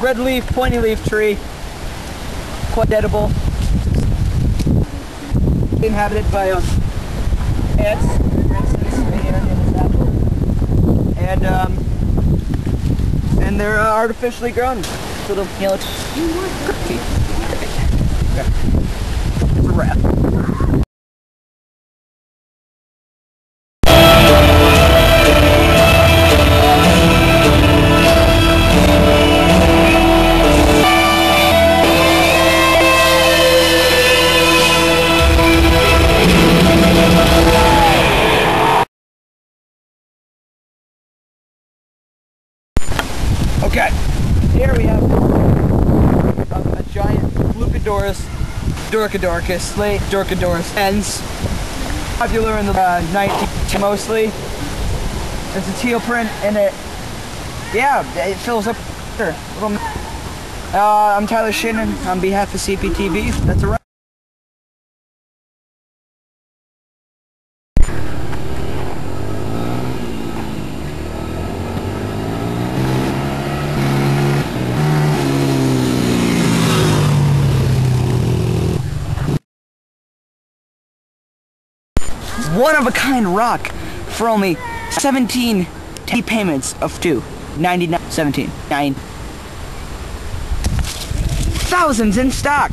red leaf, pointy leaf tree, quite edible. Inhabited by ants, for instance, and they're artificially grown. Little, you know, it's a wrap. Okay, here we have a giant Leucodorus dorcadorcus, late Dorcadorus ends, popular in the 19th mostly. It's a teal print and it fills up. I'm Tyler Shannon on behalf of CPTV. That's a wrap. One-of-a-kind rock for only 17 payments of 2.99, 17, 9. Thousands in stock.